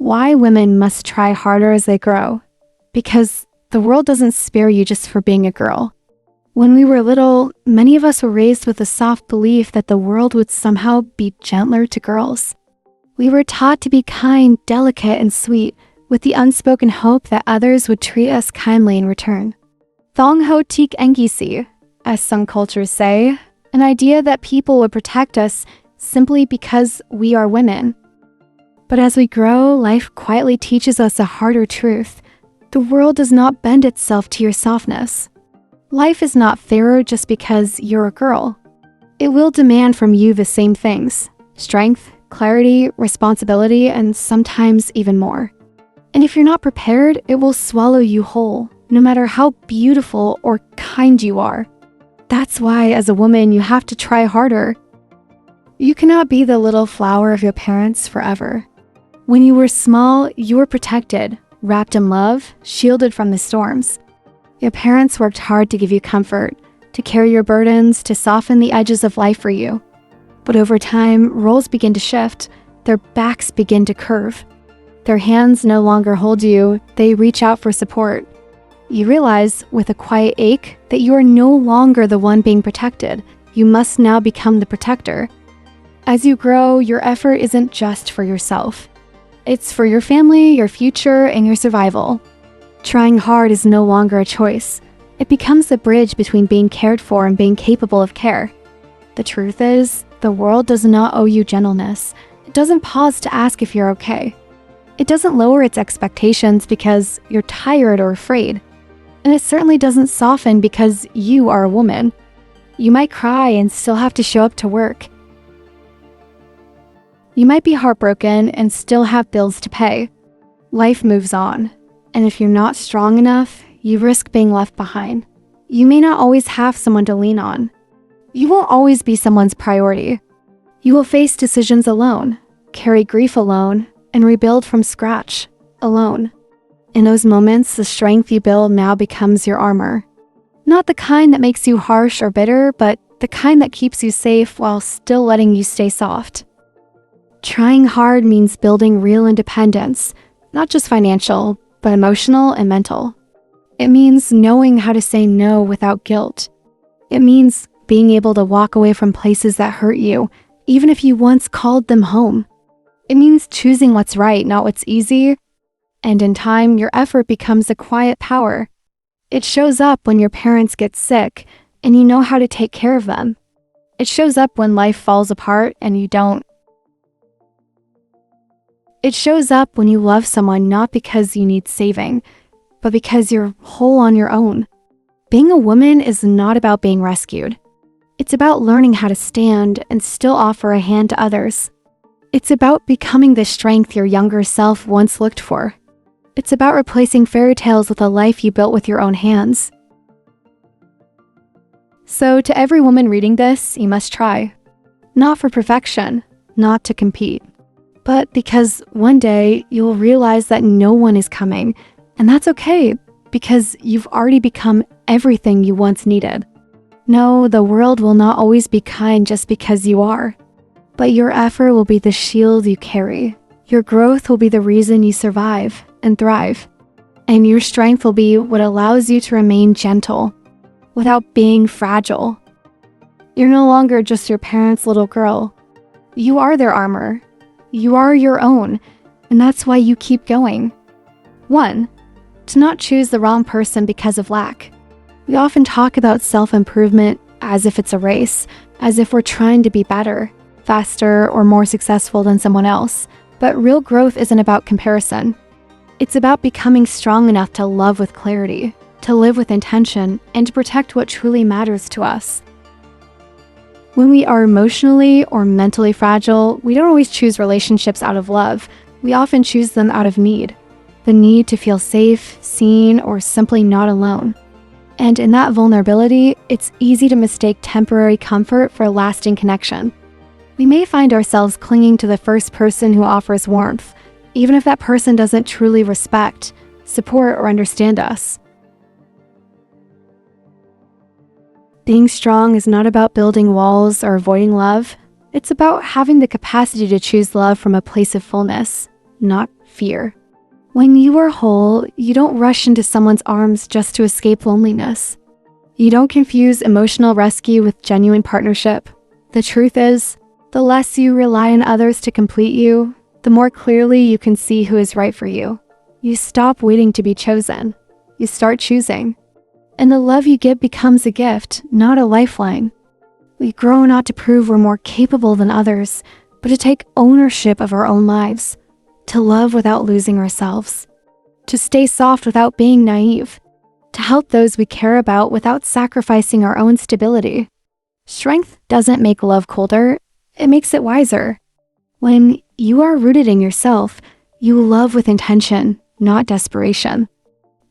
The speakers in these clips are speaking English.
why women must try harder as they grow. Because the world doesn't spare you just for being a girl. When we were little, many of us were raised with a soft belief that the world would somehow be gentler to girls. We were taught to be kind, delicate, and sweet, with the unspoken hope that others would treat us kindly in return. Thong ho tik engisi, as some cultures say, an idea that people would protect us simply because we are women. But as we grow, life quietly teaches us a harder truth. The world does not bend itself to your softness. Life is not fairer just because you're a girl. It will demand from you the same things: strength, clarity, responsibility, and sometimes even more. And if you're not prepared, it will swallow you whole, no matter how beautiful or kind you are. That's why, as a woman, you have to try harder. You cannot be the little flower of your parents forever. When you were small, you were protected, wrapped in love, shielded from the storms. Your parents worked hard to give you comfort, to carry your burdens, to soften the edges of life for you. But over time, roles begin to shift, their backs begin to curve. Their hands no longer hold you, they reach out for support. You realize, with a quiet ache, that you are no longer the one being protected. You must now become the protector. As you grow, your effort isn't just for yourself. It's for your family, your future, and your survival. Trying hard is no longer a choice. It becomes the bridge between being cared for and being capable of care. The truth is, the world does not owe you gentleness. It doesn't pause to ask if you're okay. It doesn't lower its expectations because you're tired or afraid. And it certainly doesn't soften because you are a woman. You might cry and still have to show up to work. You might be heartbroken and still have bills to pay. Life moves on. And if you're not strong enough, you risk being left behind. You may not always have someone to lean on. You won't always be someone's priority. You will face decisions alone, carry grief alone, and rebuild from scratch, alone. In those moments, the strength you build now becomes your armor. Not the kind that makes you harsh or bitter, but the kind that keeps you safe while still letting you stay soft. Trying hard means building real independence, not just financial, but emotional and mental. It means knowing how to say no without guilt. It means being able to walk away from places that hurt you, even if you once called them home. It means choosing what's right, not what's easy. And in time, your effort becomes a quiet power. It shows up when your parents get sick and you know how to take care of them. It shows up when life falls apart and you don't. It shows up when you love someone not because you need saving, but because you're whole on your own. Being a woman is not about being rescued. It's about learning how to stand and still offer a hand to others. It's about becoming the strength your younger self once looked for. It's about replacing fairy tales with a life you built with your own hands. So to every woman reading this, you must try. Not for perfection, not to compete, but because one day you'll realize that no one is coming, and that's okay, because you've already become everything you once needed. No, the world will not always be kind just because you are, but your effort will be the shield you carry. Your growth will be the reason you survive and thrive, and your strength will be what allows you to remain gentle without being fragile. You're no longer just your parents' little girl. You are their armor. You are your own, and that's why you keep going. 1. To not choose the wrong person because of lack. We often talk about self-improvement as if it's a race, as if we're trying to be better, faster, or more successful than someone else. But real growth isn't about comparison. It's about becoming strong enough to love with clarity, to live with intention, and to protect what truly matters to us. When we are emotionally or mentally fragile, we don't always choose relationships out of love. We often choose them out of need. The need to feel safe, seen, or simply not alone. And in that vulnerability, it's easy to mistake temporary comfort for a lasting connection. We may find ourselves clinging to the first person who offers warmth, even if that person doesn't truly respect, support, or understand us. Being strong is not about building walls or avoiding love. It's about having the capacity to choose love from a place of fullness, not fear. When you are whole, you don't rush into someone's arms just to escape loneliness. You don't confuse emotional rescue with genuine partnership. The truth is, the less you rely on others to complete you, the more clearly you can see who is right for you. You stop waiting to be chosen. You start choosing. And the love you give becomes a gift, not a lifeline. We grow not to prove we're more capable than others, but to take ownership of our own lives, to love without losing ourselves, to stay soft without being naive, to help those we care about without sacrificing our own stability. Strength doesn't make love colder, it makes it wiser. When you are rooted in yourself, you love with intention, not desperation.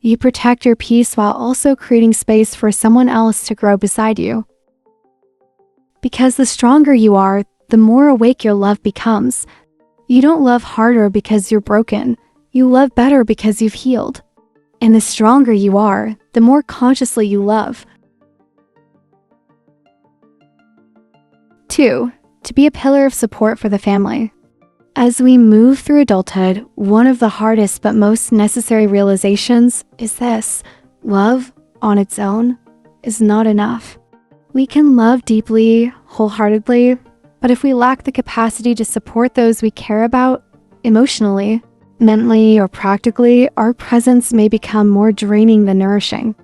You protect your peace while also creating space for someone else to grow beside you. Because the stronger you are, the more awake your love becomes. You don't love harder because you're broken. You love better because you've healed. And the stronger you are, the more consciously you love. 2. To be a pillar of support for the family. As we move through adulthood, one of the hardest but most necessary realizations is this: love on its own is not enough. We can love deeply, wholeheartedly, but if we lack the capacity to support those we care about emotionally, mentally, or practically, our presence may become more draining than nourishing.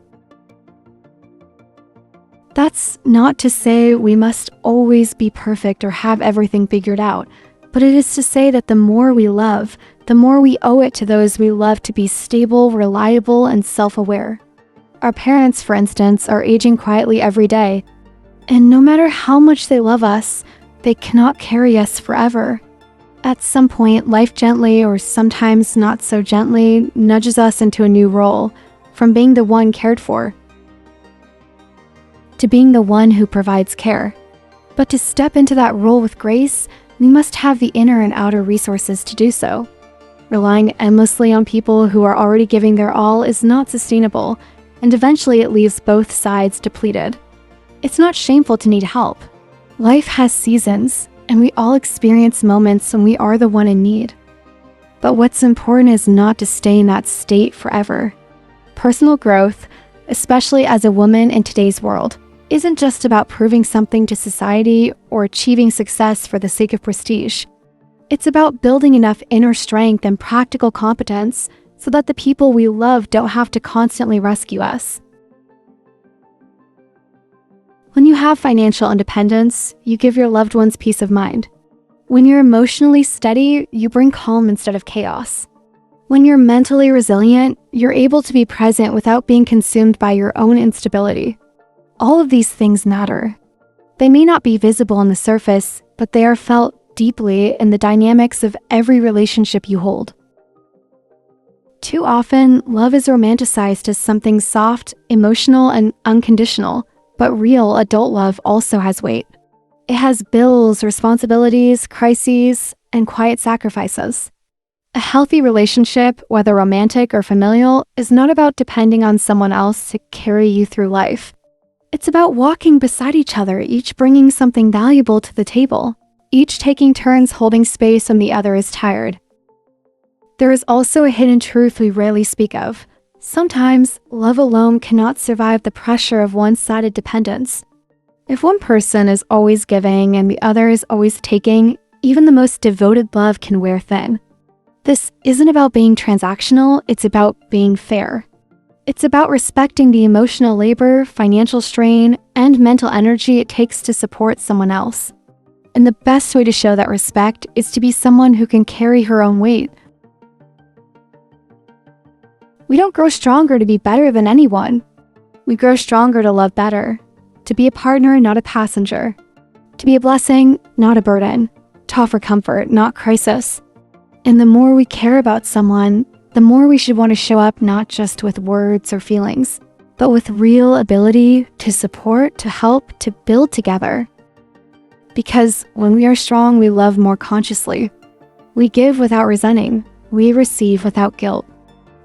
That's not to say we must always be perfect or have everything figured out, but it is to say that the more we love, the more we owe it to those we love to be stable, reliable, and self-aware. Our parents, for instance, are aging quietly every day, and no matter how much they love us, they cannot carry us forever. At some point, life gently, or sometimes not so gently, nudges us into a new role, from being the one cared for to being the one who provides care. But to step into that role with grace, we must have the inner and outer resources to do so. Relying endlessly on people who are already giving their all is not sustainable, and eventually it leaves both sides depleted. It's not shameful to need help. Life has seasons, and we all experience moments when we are the one in need. But what's important is not to stay in that state forever. Personal growth, especially as a woman in today's world, isn't just about proving something to society or achieving success for the sake of prestige. It's about building enough inner strength and practical competence so that the people we love don't have to constantly rescue us. When you have financial independence, you give your loved ones peace of mind. When you're emotionally steady, you bring calm instead of chaos. When you're mentally resilient, you're able to be present without being consumed by your own instability. All of these things matter. They may not be visible on the surface, but they are felt deeply in the dynamics of every relationship you hold. Too often, love is romanticized as something soft, emotional, and unconditional, but real adult love also has weight. It has bills, responsibilities, crises, and quiet sacrifices. A healthy relationship, whether romantic or familial, is not about depending on someone else to carry you through life. It's about walking beside each other, each bringing something valuable to the table, each taking turns holding space when the other is tired. There is also a hidden truth we rarely speak of. Sometimes, love alone cannot survive the pressure of one-sided dependence. If one person is always giving and the other is always taking, even the most devoted love can wear thin. This isn't about being transactional, it's about being fair. It's about respecting the emotional labor, financial strain, and mental energy it takes to support someone else. And the best way to show that respect is to be someone who can carry her own weight. We don't grow stronger to be better than anyone. We grow stronger to love better, to be a partner, not a passenger, to be a blessing, not a burden, to offer comfort, not crisis. And the more we care about someone, the more we should want to show up not just with words or feelings, but with real ability to support, to help, to build together. Because when we are strong, we love more consciously. We give without resenting. We receive without guilt.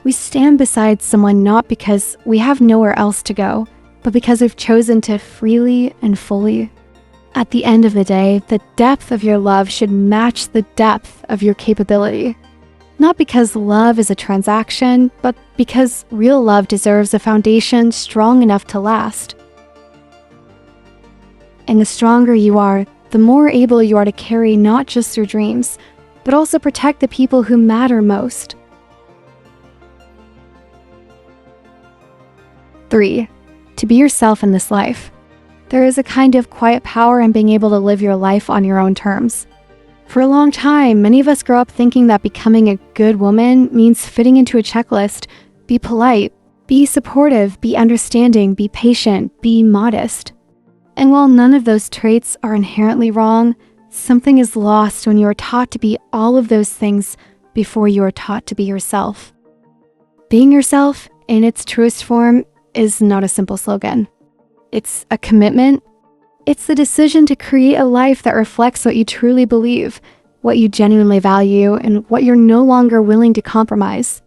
We stand beside someone not because we have nowhere else to go, but because we've chosen to freely and fully. At the end of the day, the depth of your love should match the depth of your capability. Not because love is a transaction, but because real love deserves a foundation strong enough to last. And the stronger you are, the more able you are to carry not just your dreams, but also protect the people who matter most. 3. To be yourself in this life. There is a kind of quiet power in being able to live your life on your own terms. For a long time, many of us grow up thinking that becoming a good woman means fitting into a checklist, be polite, be supportive, be understanding, be patient, be modest. And while none of those traits are inherently wrong, something is lost when you are taught to be all of those things before you are taught to be yourself. Being yourself in its truest form is not a simple slogan. It's a commitment. It's the decision to create a life that reflects what you truly believe, what you genuinely value, and what you're no longer willing to compromise.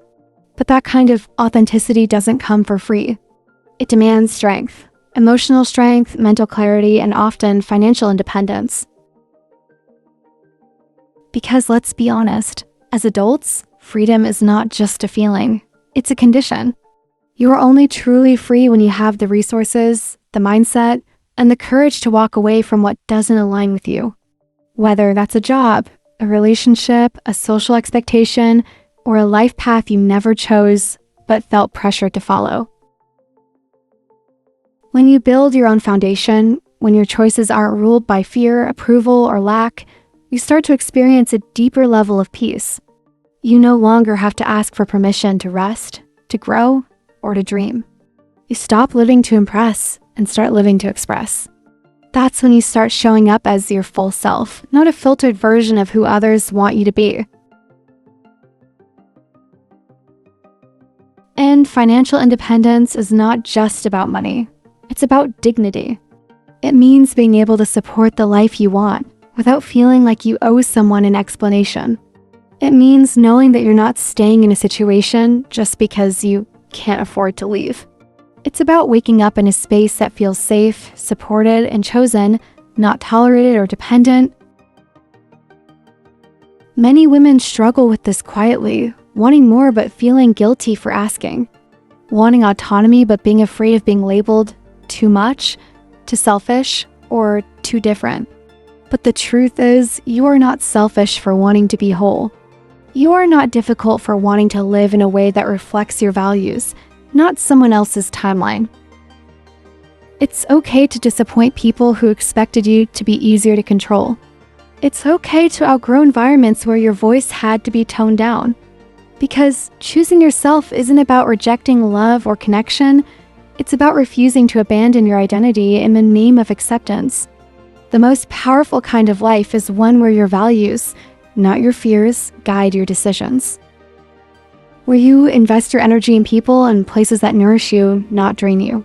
But that kind of authenticity doesn't come for free. It demands strength, emotional strength, mental clarity, and often financial independence. Because let's be honest, as adults, freedom is not just a feeling, it's a condition. You are only truly free when you have the resources, the mindset, and the courage to walk away from what doesn't align with you. Whether that's a job, a relationship, a social expectation, or a life path you never chose but felt pressured to follow. When you build your own foundation, when your choices aren't ruled by fear, approval, or lack, you start to experience a deeper level of peace. You no longer have to ask for permission to rest, to grow, or to dream. You stop living to impress and start living to express. That's when you start showing up as your full self, not a filtered version of who others want you to be. And financial independence is not just about money. It's about dignity. It means being able to support the life you want without feeling like you owe someone an explanation. It means knowing that you're not staying in a situation just because you can't afford to leave. It's about waking up in a space that feels safe, supported, and chosen, not tolerated or dependent. Many women struggle with this quietly, wanting more but feeling guilty for asking, wanting autonomy but being afraid of being labeled too much, too selfish, or too different. But the truth is, you are not selfish for wanting to be whole. You are not difficult for wanting to live in a way that reflects your values, not someone else's timeline. It's okay to disappoint people who expected you to be easier to control. It's okay to outgrow environments where your voice had to be toned down. Because choosing yourself isn't about rejecting love or connection, it's about refusing to abandon your identity in the name of acceptance. The most powerful kind of life is one where your values, not your fears, guide your decisions. Where you invest your energy in people and places that nourish you, not drain you.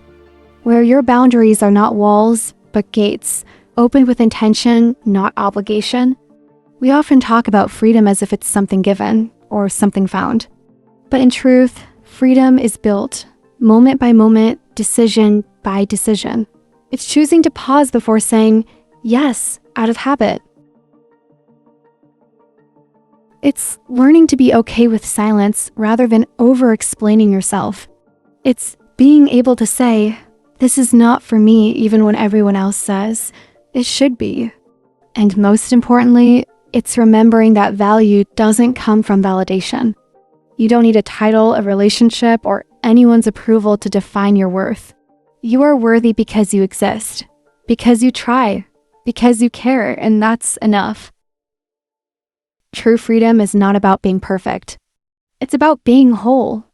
Where your boundaries are not walls, but gates, open with intention, not obligation. We often talk about freedom as if it's something given or something found. But in truth, freedom is built, moment by moment, decision by decision. It's choosing to pause before saying yes out of habit. It's learning to be okay with silence rather than over-explaining yourself. It's being able to say, this is not for me, even when everyone else says it should be. And most importantly, it's remembering that value doesn't come from validation. You don't need a title, a relationship, or anyone's approval to define your worth. You are worthy because you exist, because you try, because you care, and that's enough. True freedom is not about being perfect. It's about being whole.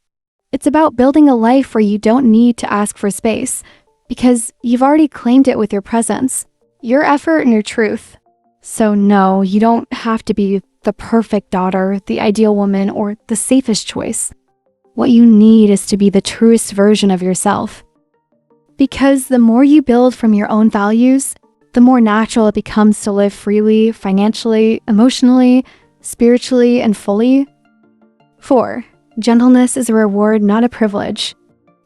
It's about building a life where you don't need to ask for space because you've already claimed it with your presence, your effort, and your truth. So no, you don't have to be the perfect daughter, the ideal woman, or the safest choice. What you need is to be the truest version of yourself. Because the more you build from your own values, the more natural it becomes to live freely, financially, emotionally, spiritually, and fully. 4. Gentleness is a reward, not a privilege.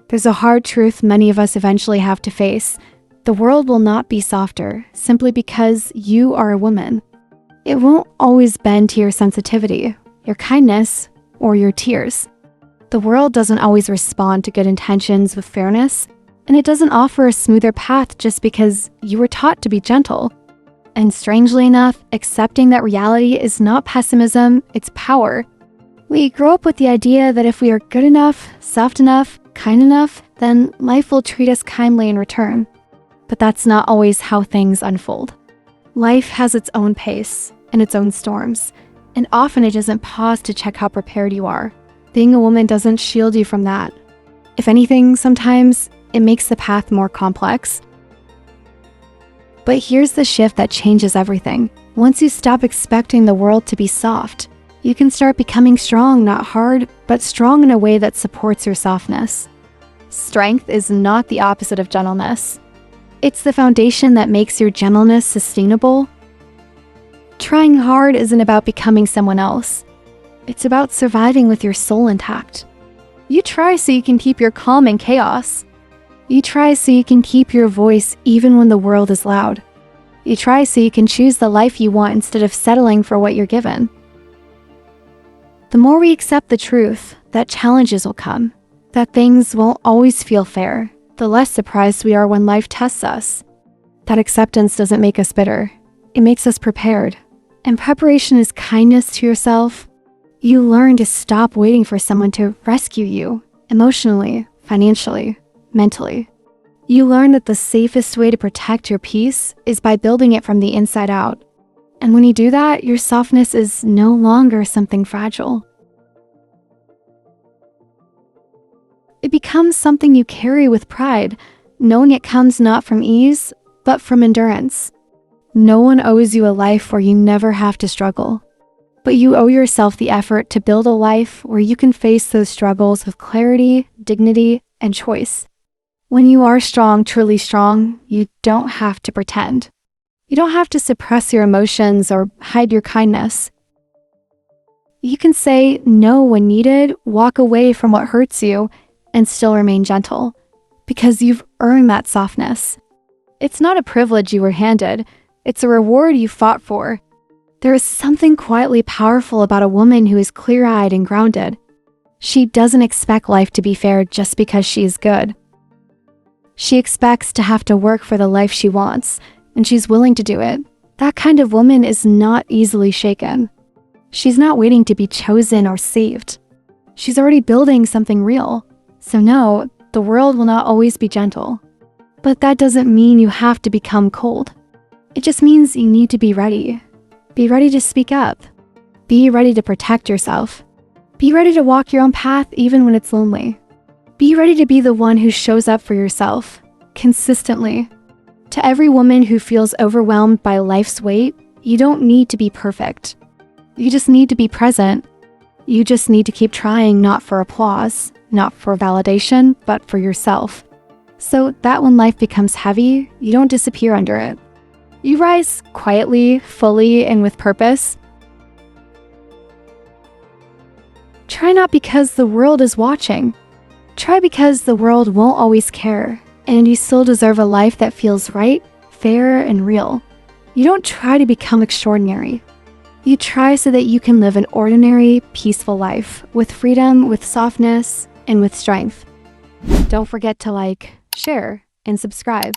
There's a hard truth many of us eventually have to face. The world will not be softer simply because you are a woman. It won't always bend to your sensitivity, your kindness, or your tears. The world doesn't always respond to good intentions with fairness, and it doesn't offer a smoother path just because you were taught to be gentle. And strangely enough, accepting that reality is not pessimism, it's power. We grow up with the idea that if we are good enough, soft enough, kind enough, then life will treat us kindly in return. But that's not always how things unfold. Life has its own pace and its own storms, and often it doesn't pause to check how prepared you are. Being a woman doesn't shield you from that. If anything, sometimes it makes the path more complex. But here's the shift that changes everything. Once you stop expecting the world to be soft, you can start becoming strong, not hard, but strong in a way that supports your softness. Strength is not the opposite of gentleness. It's the foundation that makes your gentleness sustainable. Trying hard isn't about becoming someone else. It's about surviving with your soul intact. You try so you can keep your calm in chaos. You try so you can keep your voice even when the world is loud. You try so you can choose the life you want instead of settling for what you're given. The more we accept the truth that challenges will come, that things won't always feel fair, the less surprised we are when life tests us. That acceptance doesn't make us bitter. It makes us prepared. And preparation is kindness to yourself. You learn to stop waiting for someone to rescue you emotionally, financially, mentally. You learn that the safest way to protect your peace is by building it from the inside out. And when you do that, your softness is no longer something fragile. It becomes something you carry with pride, knowing it comes not from ease, but from endurance. No one owes you a life where you never have to struggle. But you owe yourself the effort to build a life where you can face those struggles with clarity, dignity, and choice. When you are strong, truly strong, you don't have to pretend. You don't have to suppress your emotions or hide your kindness. You can say no when needed, walk away from what hurts you, and still remain gentle, because you've earned that softness. It's not a privilege you were handed, it's a reward you fought for. There is something quietly powerful about a woman who is clear-eyed and grounded. She doesn't expect life to be fair just because she is good. She expects to have to work for the life she wants, and she's willing to do it. That kind of woman is not easily shaken. She's not waiting to be chosen or saved. She's already building something real. So no, the world will not always be gentle. But that doesn't mean you have to become cold. It just means you need to be ready. Be ready to speak up. Be ready to protect yourself. Be ready to walk your own path even when it's lonely. Be ready to be the one who shows up for yourself, consistently. To every woman who feels overwhelmed by life's weight, you don't need to be perfect. You just need to be present. You just need to keep trying, not for applause, not for validation, but for yourself. So that when life becomes heavy, you don't disappear under it. You rise quietly, fully, and with purpose. Try not because the world is watching. Try because the world won't always care, and you still deserve a life that feels right, fair, and real. You don't try to become extraordinary. You try so that you can live an ordinary, peaceful life with freedom, with softness, and with strength. Don't forget to like, share, and subscribe.